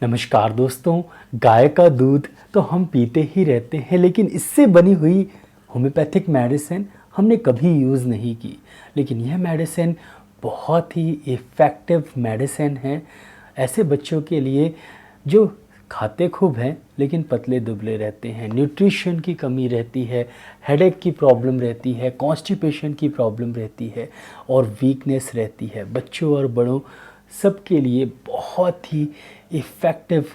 नमस्कार दोस्तों। गाय का दूध तो हम पीते ही रहते हैं, लेकिन इससे बनी हुई होम्योपैथिक मेडिसिन हमने कभी यूज़ नहीं की। लेकिन यह मेडिसिन बहुत ही इफ़ेक्टिव मेडिसिन है ऐसे बच्चों के लिए जो खाते खूब हैं लेकिन पतले दुबले रहते हैं, न्यूट्रिशन की कमी रहती है, हेडेक की प्रॉब्लम रहती है, कॉन्स्टिपेशन की प्रॉब्लम रहती है और वीकनेस रहती है। बच्चों और बड़ों सबके लिए बहुत ही इफ़ेक्टिव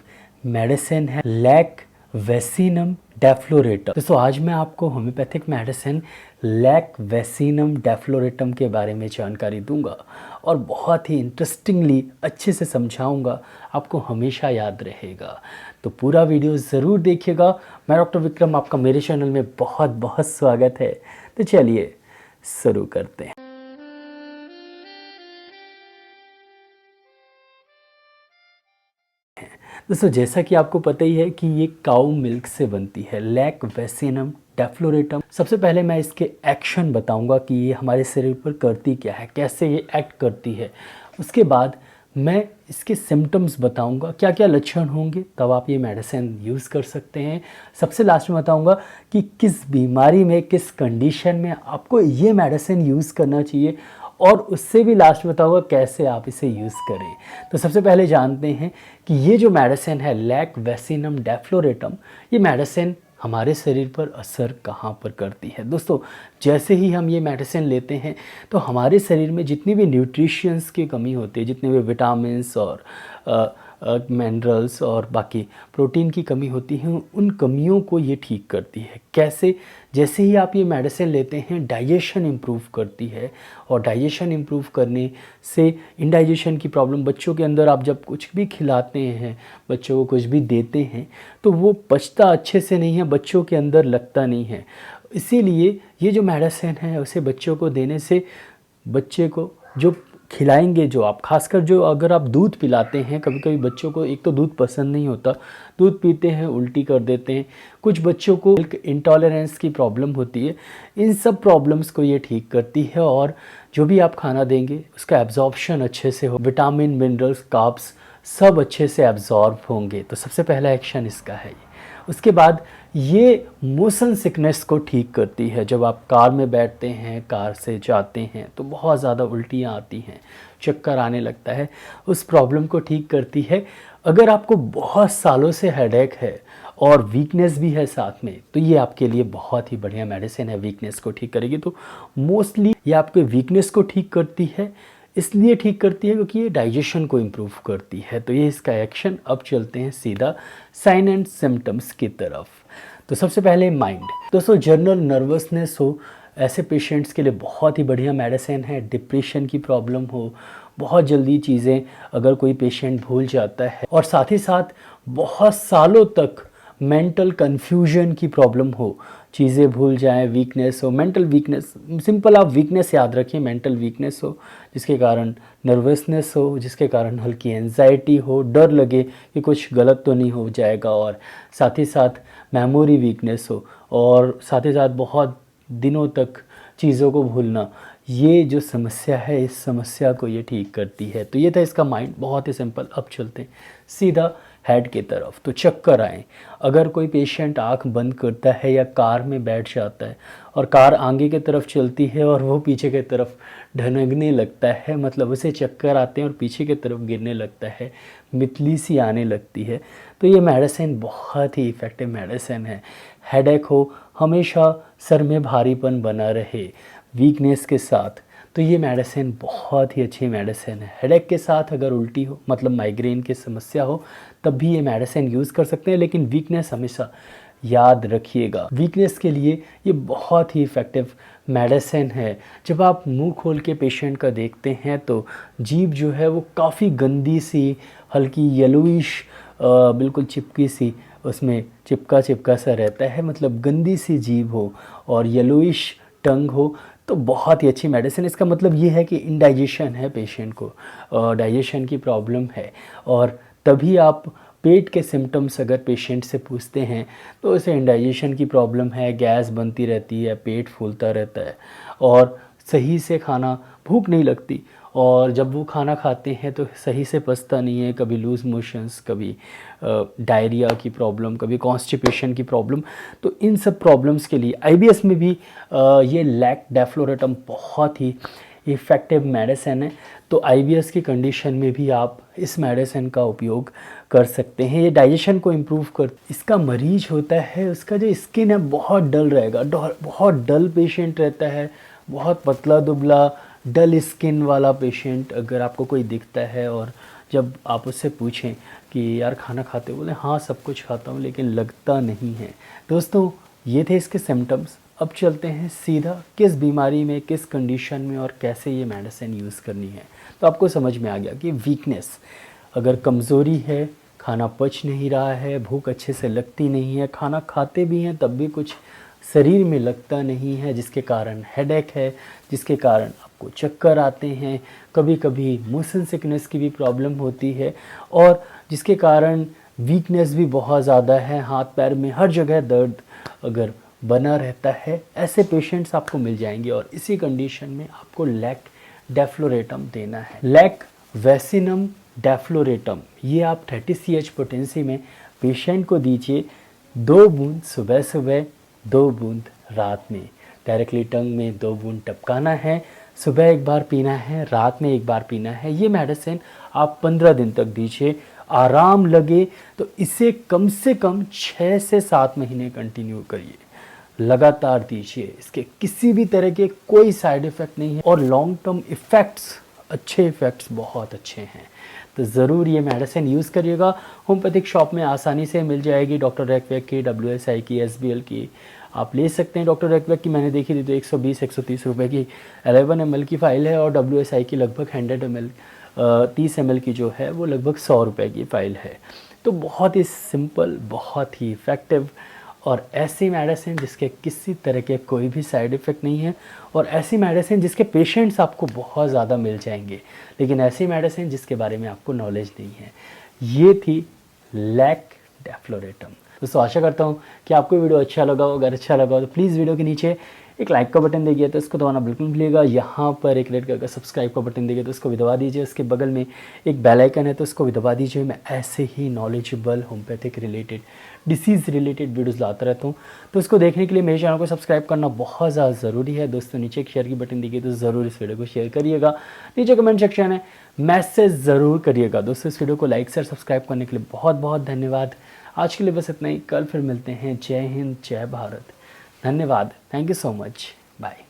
मेडिसिन है लैक वैसिनम डेफ्लोरेटम। दोस्तों आज मैं आपको होम्योपैथिक मेडिसिन लैक वैसिनम डेफ्लोरेटम के बारे में जानकारी दूंगा और बहुत ही इंटरेस्टिंगली अच्छे से समझाऊंगा, आपको हमेशा याद रहेगा। तो पूरा वीडियो ज़रूर देखिएगा। मैं डॉक्टर विक्रम, आपका मेरे चैनल में बहुत बहुत स्वागत है। तो चलिए शुरू करते हैं। दोस्तों जैसा कि आपको पता ही है कि ये काऊ मिल्क से बनती है लैक वैसिनम डेफ्लोरेटम। सबसे पहले मैं इसके एक्शन बताऊंगा कि ये हमारे शरीर पर करती क्या है, कैसे ये एक्ट करती है। उसके बाद मैं इसके सिम्टम्स बताऊंगा, क्या क्या लक्षण होंगे तब आप ये मेडिसिन यूज़ कर सकते हैं। सबसे लास्ट में बताऊंगा कि किस बीमारी में, किस कंडीशन में आपको ये मेडिसिन यूज़ करना चाहिए और उससे भी लास्ट बताऊंगा कैसे आप इसे यूज़ करें। तो सबसे पहले जानते हैं कि ये जो मेडिसिन है लैक वैसिनम डेफ्लोरेटम, ये मेडिसिन हमारे शरीर पर असर कहाँ पर करती है। दोस्तों जैसे ही हम ये मेडिसिन लेते हैं तो हमारे शरीर में जितनी भी न्यूट्रिशंस की कमी होती है, जितने भी विटामिन्स और मिनरल्स और बाकी प्रोटीन की कमी होती है, उन कमियों को ये ठीक करती है। कैसे? जैसे ही आप ये मेडिसिन लेते हैं डाइजेशन इम्प्रूव करती है और डाइजेशन इम्प्रूव करने से इंडाइजेशन की प्रॉब्लम, बच्चों के अंदर आप जब कुछ भी खिलाते हैं, बच्चों को कुछ भी देते हैं तो वो पचता अच्छे से नहीं है, बच्चों के अंदर लगता नहीं है। इसीलिए ये जो मेडिसिन है उसे बच्चों को देने से बच्चे को जो खिलाएंगे, जो आप खासकर जो अगर आप दूध पिलाते हैं, कभी कभी बच्चों को एक तो दूध पसंद नहीं होता, दूध पीते हैं उल्टी कर देते हैं, कुछ बच्चों को मिल्क इंटॉलरेंस की प्रॉब्लम होती है। इन सब प्रॉब्लम्स को ये ठीक करती है और जो भी आप खाना देंगे उसका एब्जॉर्प्शन अच्छे से हो, विटामिन मिनरल्स कार्ब्स सब अच्छे से एब्जॉर्ब होंगे। तो सबसे पहला एक्शन इसका है ये। उसके बाद ये मोशन सिकनेस को ठीक करती है। जब आप कार में बैठते हैं, कार से जाते हैं तो बहुत ज़्यादा उल्टियाँ आती हैं, चक्कर आने लगता है, उस प्रॉब्लम को ठीक करती है। अगर आपको बहुत सालों से हेडेक है और वीकनेस भी है साथ में, तो ये आपके लिए बहुत ही बढ़िया मेडिसिन है, वीकनेस को ठीक करेगी। तो मोस्टली ये आपके वीकनेस को ठीक करती है, इसलिए ठीक करती है क्योंकि ये डाइजेशन को इम्प्रूव करती है। तो ये इसका एक्शन। अब चलते हैं सीधा साइन एंड सिम्टम्स की तरफ। तो सबसे पहले माइंड। दोस्तों जनरल नर्वसनेस हो, ऐसे पेशेंट्स के लिए बहुत ही बढ़िया मेडिसिन है। डिप्रेशन की प्रॉब्लम हो, बहुत जल्दी चीज़ें अगर कोई पेशेंट भूल जाता है और साथ ही साथ बहुत सालों तक मेंटल कन्फ्यूजन की प्रॉब्लम हो, चीज़ें भूल जाएं, वीकनेस हो, मेंटल वीकनेस, सिंपल आप वीकनेस याद रखिए, मेंटल वीकनेस हो जिसके कारण नर्वसनेस हो, जिसके कारण हल्की एंजाइटी हो, डर लगे कि कुछ गलत तो नहीं हो जाएगा, और साथ ही साथ मेमोरी वीकनेस हो और साथ ही साथ बहुत दिनों तक चीज़ों को भूलना, ये जो समस्या है इस समस्या को ये ठीक करती है। तो ये था इसका माइंड, बहुत ही सिंपल। अब चलते हैं सीधा हेड की तरफ। तो चक्कर आए, अगर कोई पेशेंट आंख बंद करता है या कार में बैठ जाता है और कार आगे की तरफ चलती है और वो पीछे की तरफ ढनगने लगता है, मतलब उसे चक्कर आते हैं और पीछे की तरफ गिरने लगता है, मितली सी आने लगती है, तो ये मेडिसिन बहुत ही इफ़ेक्टिव मेडिसिन है। हेडेक हो, हमेशा सर में भारीपन बना रहे वीकनेस के साथ, तो ये मेडिसिन बहुत ही अच्छी मेडिसिन है। हेडेक के साथ अगर उल्टी हो, मतलब माइग्रेन की समस्या हो, तब भी ये मेडिसिन यूज़ कर सकते हैं। लेकिन वीकनेस हमेशा याद रखिएगा, वीकनेस के लिए ये बहुत ही इफ़ेक्टिव मेडिसिन है। जब आप मुंह खोल के पेशेंट का देखते हैं तो जीभ जो है वो काफ़ी गंदी सी, हल्की येलोइश, बिल्कुल चिपकी सी, उसमें चिपका चिपका सा रहता है, मतलब गंदी सी जीभ हो और येलोइश टंग हो, तो बहुत ही अच्छी मेडिसिन। इसका मतलब ये है कि इंडाइजेशन है पेशेंट को, डाइजेशन की प्रॉब्लम है, और तभी आप पेट के सिम्टम्स अगर पेशेंट से पूछते हैं तो उसे इंडाइजेशन की प्रॉब्लम है, गैस बनती रहती है, पेट फूलता रहता है और सही से खाना, भूख नहीं लगती और जब वो खाना खाते हैं तो सही से पचता नहीं है, कभी लूज़ मोशंस, कभी डायरिया की प्रॉब्लम, कभी कॉन्स्टिपेशन की प्रॉब्लम। तो इन सब प्रॉब्लम्स के लिए आईबीएस में भी ये लैक डेफ्लोरेटम बहुत ही इफ़ेक्टिव मेडिसिन है। तो आईबीएस की कंडीशन में भी आप इस मेडिसिन का उपयोग कर सकते हैं। ये डाइजेशन को इम्प्रूव कर, इसका मरीज होता है उसका जो स्किन है बहुत डल रहेगा, बहुत डल पेशेंट रहता है, बहुत पतला दुबला डल स्किन वाला पेशेंट अगर आपको कोई दिखता है और जब आप उससे पूछें कि यार खाना खाते हो, बोले हाँ सब कुछ खाता हूँ लेकिन लगता नहीं है। दोस्तों ये थे इसके सिम्टम्स। अब चलते हैं सीधा किस बीमारी में, किस कंडीशन में और कैसे ये मेडिसिन यूज़ करनी है। तो आपको समझ में आ गया कि वीकनेस, अगर कमज़ोरी है, खाना पच नहीं रहा है, भूख अच्छे से लगती नहीं है, खाना खाते भी हैं तब भी कुछ शरीर में लगता नहीं है, जिसके कारण हेडेक है, जिसके कारण आपको चक्कर आते हैं, कभी कभी मोशन सिकनेस की भी प्रॉब्लम होती है और जिसके कारण वीकनेस भी बहुत ज़्यादा है, हाथ पैर में हर जगह दर्द अगर बना रहता है, ऐसे पेशेंट्स आपको मिल जाएंगे। और इसी कंडीशन में आपको लैक डेफ्लोरेटम देना है। लैक वैसिनम डेफ्लोरेटम ये आप 30 CH पोटेंसी में पेशेंट को दीजिए। 2 बूंद सुबह सुबह, 2 बूंद रात में, डायरेक्टली टंग में 2 बूंद टपकाना है। सुबह एक बार पीना है, रात में एक बार पीना है। ये मेडिसिन आप 15 दिन तक दीजिए। आराम लगे तो इसे कम से कम 6 से 7 महीने कंटिन्यू करिए, लगातार दीजिए। इसके किसी भी तरह के कोई साइड इफ़ेक्ट नहीं है और लॉन्ग टर्म इफ़ेक्ट्स, अच्छे इफ़ेक्ट्स बहुत अच्छे हैं। तो ज़रूर ये मेडिसिन यूज़ करिएगा। होम्योपैथिक शॉप में आसानी से मिल जाएगी, डॉक्टर रैकवेक की, WSI की, SBL की आप ले सकते हैं। डॉक्टर रैकवेक की मैंने देखी थी तो 120-130 रुपये की 11 ml की फ़ाइल है और WSI की लगभग 100 ml 30 ml की जो है वो लगभग 100 रुपये की फ़ाइल है। तो बहुत ही सिंपल, बहुत ही इफ़ेक्टिव और ऐसी मेडिसिन जिसके किसी तरह के कोई भी साइड इफ़ेक्ट नहीं है और ऐसी मेडिसिन जिसके पेशेंट्स आपको बहुत ज़्यादा मिल जाएंगे, लेकिन ऐसी मेडिसिन जिसके बारे में आपको नॉलेज नहीं है। ये थी लैक डेफ्लोरेटम। दोस्तों आशा करता हूँ कि आपको वीडियो अच्छा लगा हो। अगर अच्छा लगा हो तो प्लीज़ वीडियो के नीचे एक लाइक का बटन देखिए तो इसको दबाना बिल्कुल नहीं भूलिएगा। यहाँ पर एक रेड कलर का सब्सक्राइब का बटन देखिए तो इसको भी दबा दीजिए। उसके बगल में एक बेल आइकन है तो इसको भी दबा दीजिए। मैं ऐसे ही knowledgeable homeopathic related, disease related videos लाता रहता हूँ, तो इसको देखने के लिए मेरे चैनल को सब्सक्राइब करना बहुत ज़्यादा ज़रूरी है। दोस्तों नीचे एक शेयर की बटन देखिए तो ज़रूर इस वीडियो को शेयर करिएगा। नीचे कमेंट सेक्शन है, मैसेज ज़रूर करिएगा। दोस्तों इस वीडियो को लाइक शेयर सब्सक्राइब करने के लिए बहुत बहुत धन्यवाद। आज के लिए बस इतना ही, कल फिर मिलते हैं। जय हिंद, जय भारत, धन्यवाद, thank you so much, bye.